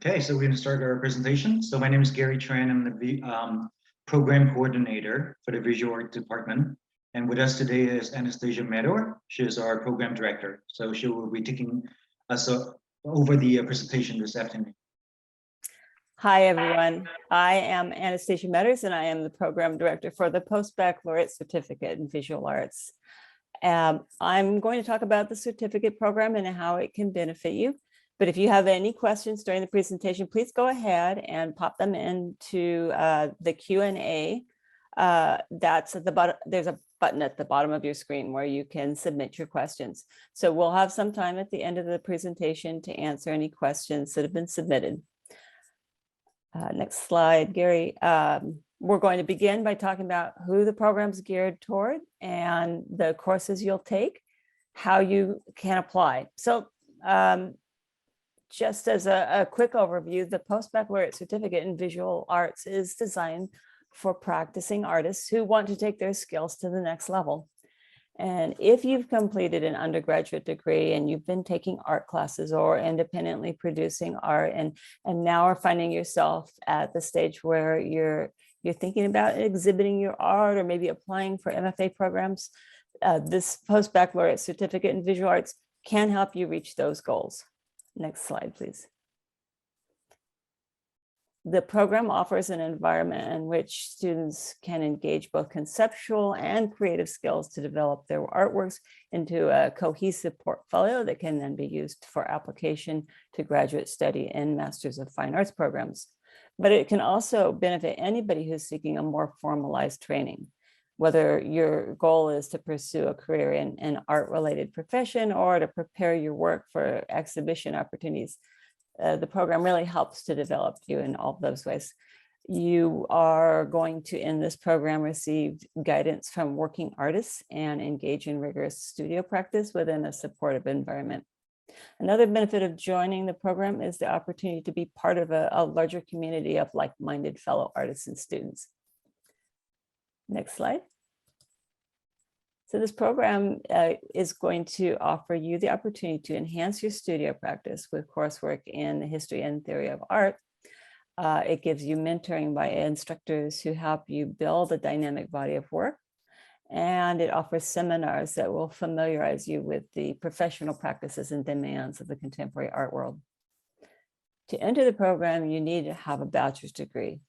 Okay, so we're going to start our presentation. So my name is Gary Tran. I'm the program coordinator for the visual art department. And with us today is Anastasia Medor. She is our program director. So she will be taking us over the presentation this afternoon. Hi, everyone. I am Anastasia Meadows, and I am the program director for the Post-Baccalaureate Certificate in Visual Arts. I'm going to talk about the certificate program and how it can benefit you. But if you have any questions during the presentation, please go ahead and pop them into the Q&A. That's at the bottom. There's a button at the bottom of your screen where you can submit your questions. So we'll have some time at the end of the presentation to answer any questions that have been submitted. Next slide, Gary. We're going to begin by talking about who the program's geared toward and the courses you'll take, how you can apply. So just as a quick overview, the Post-Baccalaureate Certificate in Visual Arts is designed for practicing artists who want to take their skills to the next level. And if you've completed an undergraduate degree and you've been taking art classes or independently producing art and now are finding yourself at the stage where you're thinking about exhibiting your art or maybe applying for MFA programs, this Post-Baccalaureate Certificate in Visual Arts can help you reach those goals. Next slide, please. The program offers an environment in which students can engage both conceptual and creative skills to develop their artworks into a cohesive portfolio that can then be used for application to graduate study in Masters of Fine Arts programs. But it can also benefit anybody who's seeking a more formalized training, whether your goal is to pursue a career in an art-related profession or to prepare your work for exhibition opportunities. The program really helps to develop you in all of those ways. You are going to, in this program, receive guidance from working artists and engage in rigorous studio practice within a supportive environment. Another benefit of joining the program is the opportunity to be part of a larger community of like-minded fellow artists and students. Next slide. So this program is going to offer you the opportunity to enhance your studio practice with coursework in the history and theory of art. It gives you mentoring by instructors who help you build a dynamic body of work. And it offers seminars that will familiarize you with the professional practices and demands of the contemporary art world. To enter the program, you need to have a bachelor's degree,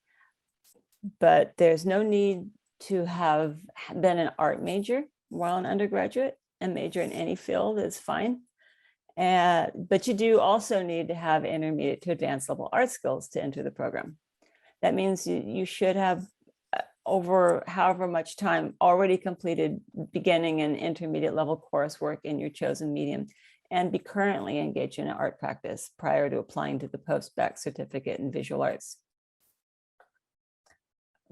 but there's no need to have been an art major while an undergraduate. A major in any field is fine. But you do also need to have intermediate to advanced level art skills to enter the program. That means you should have over however much time already completed beginning and intermediate level coursework in your chosen medium and be currently engaged in art practice prior to applying to the Post-Bac Certificate in Visual Arts.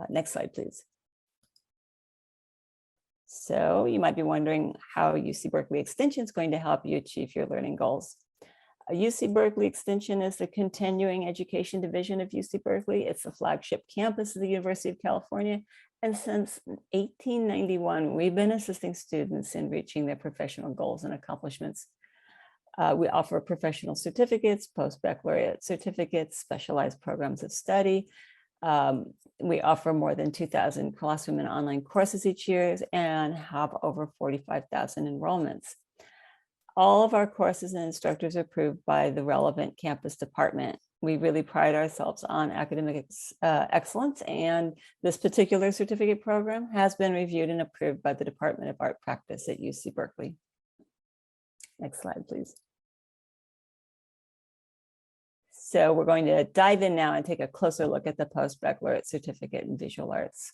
Next slide, please. So you might be wondering how UC Berkeley Extension is going to help you achieve your learning goals. UC Berkeley Extension is the continuing education division of UC Berkeley. It's the flagship campus of the University of California. And since 1891, we've been assisting students in reaching their professional goals and accomplishments. We offer professional certificates, post-baccalaureate certificates, specialized programs of study. We offer more than 2,000 classroom and online courses each year and have over 45,000 enrollments. All of our courses and instructors are approved by the relevant campus department. We really pride ourselves on academic excellence, and this particular certificate program has been reviewed and approved by the Department of Art Practice at UC Berkeley. Next slide, please. So we're going to dive in now and take a closer look at the Post-Baccalaureate Certificate in Visual Arts.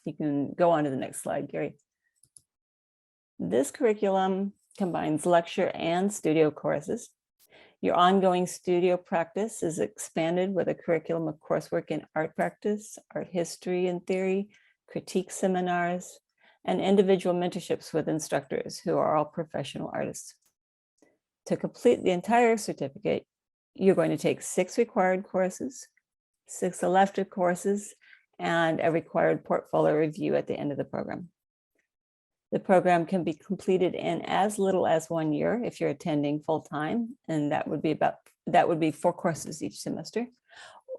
You can go on to the next slide, Gary. This curriculum combines lecture and studio courses. Your ongoing studio practice is expanded with a curriculum of coursework in art practice, art history and theory, critique seminars, and individual mentorships with instructors who are all professional artists. To complete the entire certificate, you're going to take 6 required courses, 6 elective courses, and a required portfolio review at the end of the program. The program can be completed in as little as 1 year if you're attending full-time, and that would be about that would be 4 courses each semester,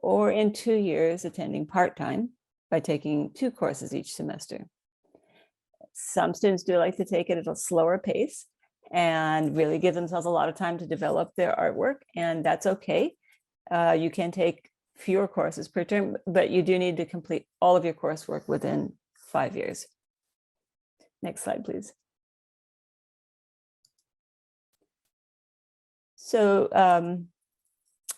or in 2 years attending part-time by taking 2 courses each semester. Some students do like to take it at a slower pace and really give themselves a lot of time to develop their artwork, and that's okay. You can take fewer courses per term, but you do need to complete all of your coursework within 5 years. Next slide, please. So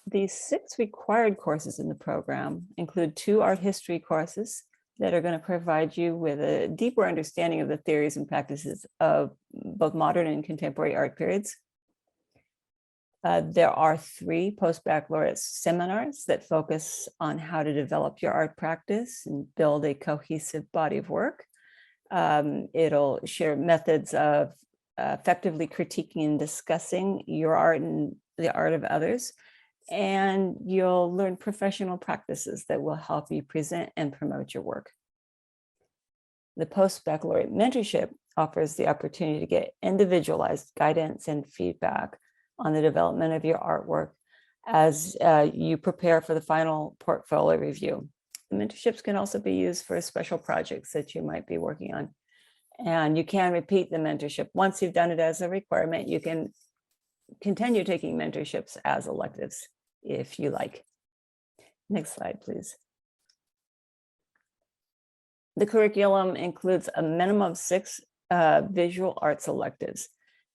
the 6 required courses in the program include 2 art history courses that are going to provide you with a deeper understanding of the theories and practices of both modern and contemporary art periods. There are 3 post-baccalaureate seminars that focus on how to develop your art practice and build a cohesive body of work. It'll share methods of effectively critiquing and discussing your art and the art of others. And you'll learn professional practices that will help you present and promote your work. The post-baccalaureate mentorship offers the opportunity to get individualized guidance and feedback on the development of your artwork as you prepare for the final portfolio review. The mentorships can also be used for special projects that you might be working on. And you can repeat the mentorship. Once you've done it as a requirement, you can continue taking mentorships as electives if you like. Next slide, please. The curriculum includes a minimum of 6 visual arts electives.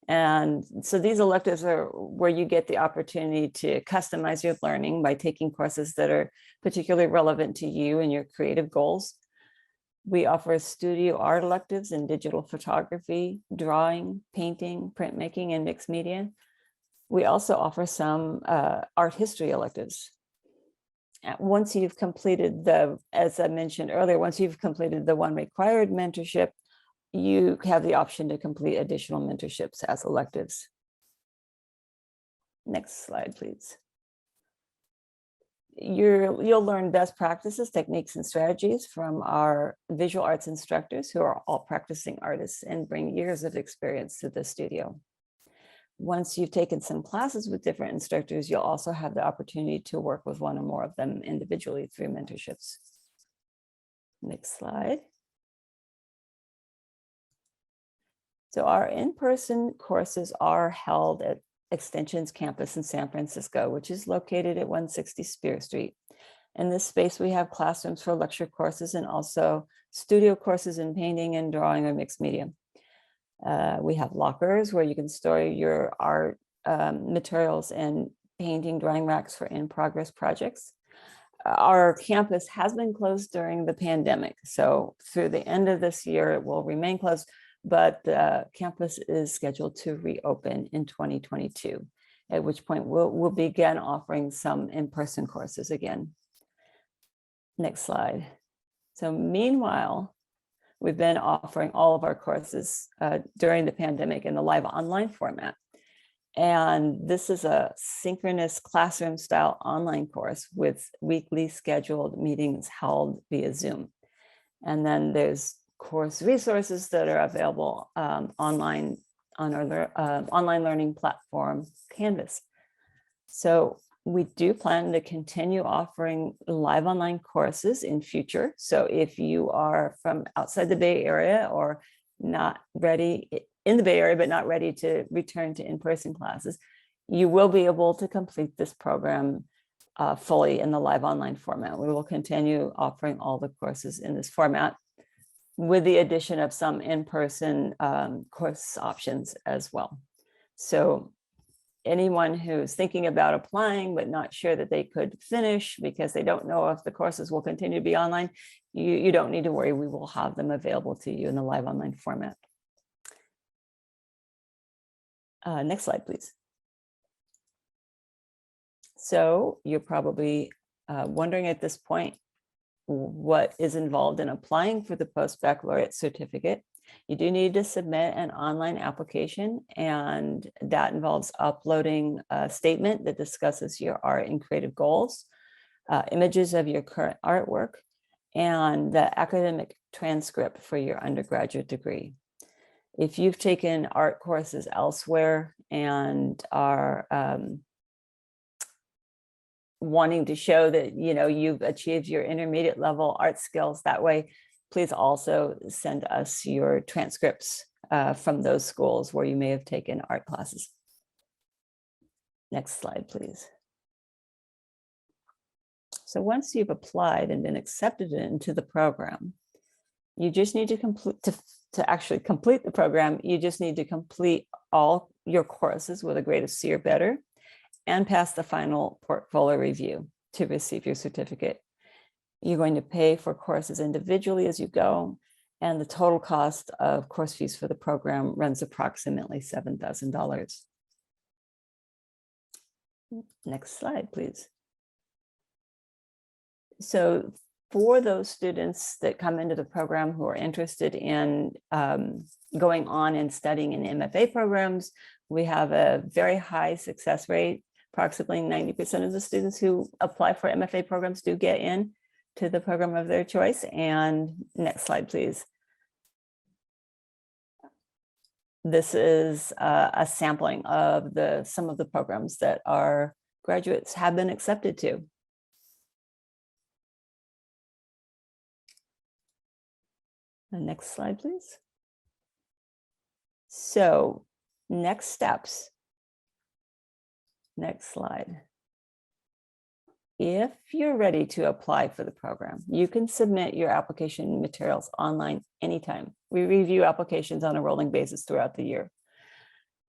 And so these electives are where you get the opportunity to customize your learning by taking courses that are particularly relevant to you and your creative goals. We offer studio art electives in digital photography, drawing, painting, printmaking, and mixed media. We also offer some art history electives. Once you've completed as I mentioned earlier, once you've completed the 1 required mentorship, you have the option to complete additional mentorships as electives. Next slide, please. You'll learn best practices, techniques, and strategies from our visual arts instructors who are all practicing artists and bring years of experience to the studio. Once you've taken some classes with different instructors, you'll also have the opportunity to work with 1 or more of them individually through mentorships. Next slide. So our in-person courses are held at Extension's campus in San Francisco, which is located at 160 Spear Street. In this space, we have classrooms for lecture courses and also studio courses in painting and drawing or mixed media. We have lockers where you can store your art materials and painting, drawing racks for in-progress projects. Our campus has been closed during the pandemic, so through the end of this year, it will remain closed, but the campus is scheduled to reopen in 2022, at which point we'll begin offering some in-person courses again. Next slide. So meanwhile, we've been offering all of our courses during the pandemic in the live online format. And this is a synchronous classroom style online course with weekly scheduled meetings held via Zoom. And then there's course resources that are available online on our online learning platform, Canvas. So we do plan to continue offering live online courses in future. So if you are from outside the Bay Area or not ready in the Bay Area, but not ready to return to in-person classes, you will be able to complete this program fully in the live online format. We will continue offering all the courses in this format with the addition of some in-person course options as well. So anyone who's thinking about applying but not sure that they could finish because they don't know if the courses will continue to be online, you don't need to worry. We will have them available to you in the live online format. Next slide, please. So you're probably wondering at this point what is involved in applying for the post-baccalaureate certificate. You do need to submit an online application, and that involves uploading a statement that discusses your art and creative goals, images of your current artwork, and the academic transcript for your undergraduate degree. If you've taken art courses elsewhere and are wanting to show that, you've achieved your intermediate level art skills that way, please also send us your transcripts from those schools where you may have taken art classes. Next slide, please. So once you've applied and been accepted into the program, you just need to complete, to actually complete the program, you just need to complete all your courses with a grade of C or better and pass the final portfolio review to receive your certificate. You're going to pay for courses individually as you go, and the total cost of course fees for the program runs approximately $7,000. Next slide, please. So for those students that come into the program who are interested in going on and studying in MFA programs, we have a very high success rate. Approximately 90% of the students who apply for MFA programs do get in to the program of their choice. And next slide, please. This is a sampling of some of the programs that our graduates have been accepted to. The next slide, please. So next steps. Next slide. If you're ready to apply for the program, you can submit your application materials online anytime. We review applications on a rolling basis throughout the year.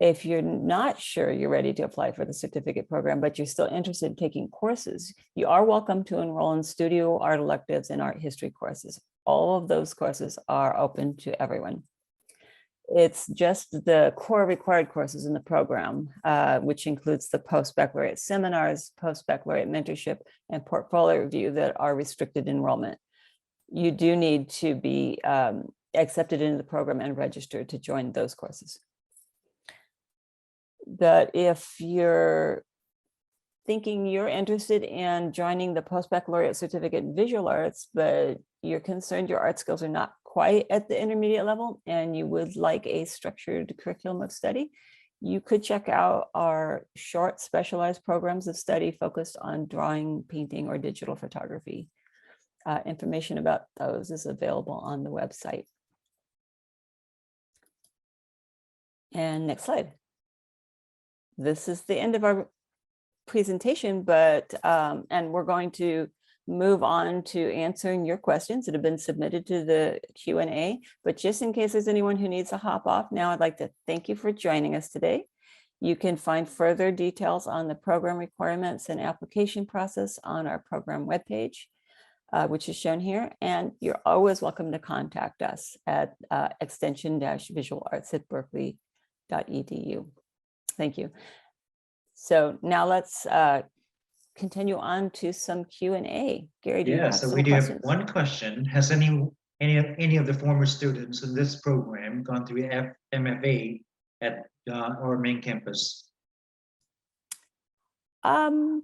If you're not sure you're ready to apply for the certificate program, but you're still interested in taking courses, you are welcome to enroll in studio, art electives, and art history courses. All of those courses are open to everyone. It's just the core required courses in the program, which includes the post-baccalaureate seminars, post-baccalaureate mentorship, and portfolio review that are restricted enrollment. You do need to be accepted into the program and registered to join those courses. But if you're thinking you're interested in joining the post-baccalaureate certificate in visual arts, but you're concerned your art skills are not quite at the intermediate level and you would like a structured curriculum of study, you could check out our short specialized programs of study focused on drawing, painting, or digital photography. Information about those is available on the website. And next slide. This is the end of our presentation, but and we're going to move on to answering your questions that have been submitted to the Q&A. But just in case there's anyone who needs to hop off now, I'd like to thank you for joining us today. You can find further details on the program requirements and application process on our program webpage, which is shown here. And you're always welcome to contact us at extension-visualarts@berkeley.edu. Thank you. So now let's continue on to some Q&A. Gary, do you have so some we do questions? have one question. Has any of the former students in this program gone through MFA at our main campus? I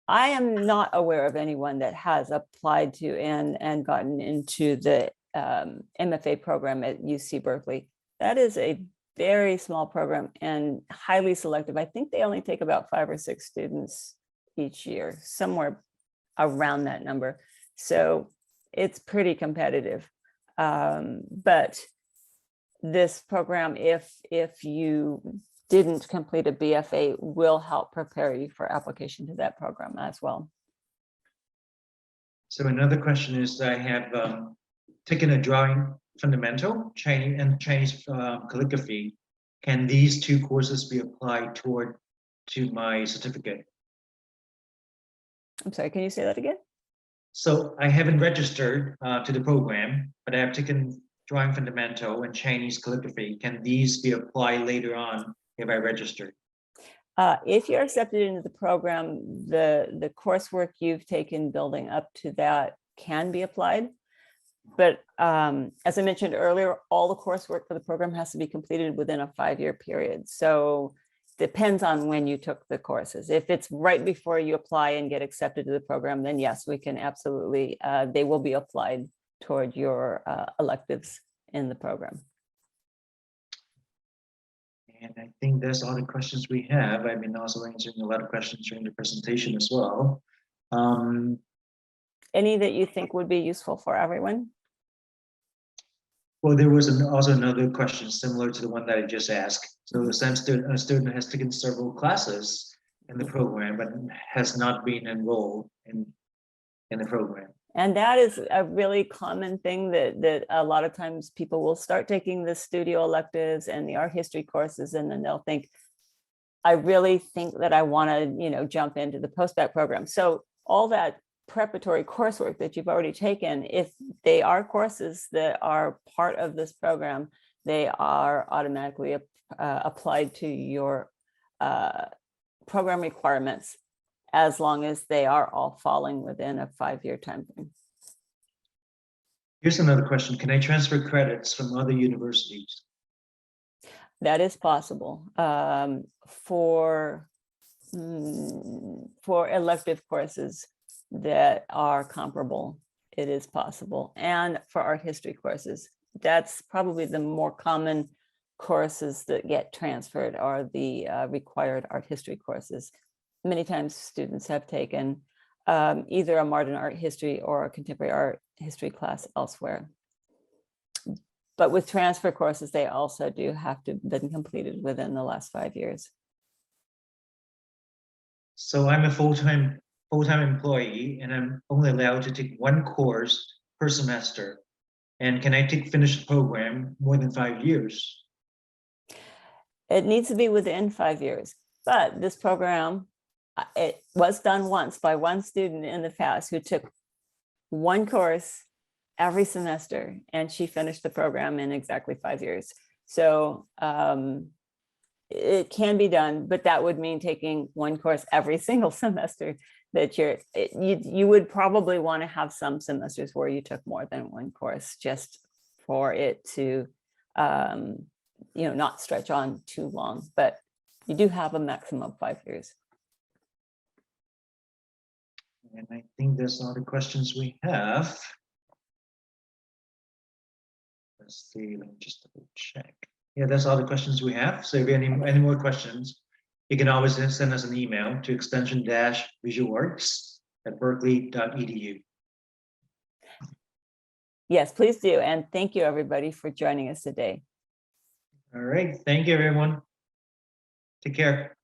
am not aware of anyone that has applied to and gotten into the MFA program at UC Berkeley. That is a very small program and highly selective. I think they only take about 5 or 6 students each year, somewhere around that number. So it's pretty competitive. But this program, if you didn't complete a BFA, will help prepare you for application to that program as well. So another question is, I have taken a drawing fundamental, Chinese calligraphy. Can these 2 courses be applied to my certificate? I'm sorry, can you say that again? So I haven't registered to the program, but I have taken drawing fundamental and Chinese calligraphy. Can these be applied later on if I register? If you're accepted into the program, the coursework you've taken building up to that can be applied. But as I mentioned earlier, all the coursework for the program has to be completed within a 5-year period. So depends on when you took the courses. If it's right before you apply and get accepted to the program, then yes, we can absolutely, they will be applied toward your electives in the program. And I think that's all the questions we have. I've been also answering a lot of questions during the presentation as well. Any that you think would be useful for everyone? Well, there was also another question similar to the one that I just asked. So a student has taken several classes in the program, but has not been enrolled in the program. And that is a really common thing that a lot of times people will start taking the studio electives and the art history courses, and then they'll think, I really think that I want to, jump into the post-bac program. So all that preparatory coursework that you've already taken, if they are courses that are part of this program, they are automatically applied to your program requirements, as long as they are all falling within a 5-year time frame. Here's another question. Can I transfer credits from other universities? That is possible. For elective courses that are comparable, it is possible. And for art history courses, that's probably the more common courses that get transferred are the required art history courses. Many times students have taken either a modern art history or a contemporary art history class elsewhere. But with transfer courses, they also do have to have been completed within the last 5 years. So I'm a full-time employee, and I'm only allowed to take one course per semester. And can I finish the program more than 5 years? It needs to be within 5 years. But this program, it was done once by one student in the past who took one course every semester, and she finished the program in exactly 5 years. So it can be done, but that would mean taking one course every single semester. That you would probably want to have some semesters where you took more than one course, just for it to not stretch on too long. But you do have a maximum of 5 years. And I think that's all the questions we have. Let's see, let me just double check. Yeah, that's all the questions we have. So if you have any more questions, you can always send us an email to extension-visualarts@berkeley.edu. Yes, please do. And thank you, everybody, for joining us today. All right. Thank you, everyone. Take care.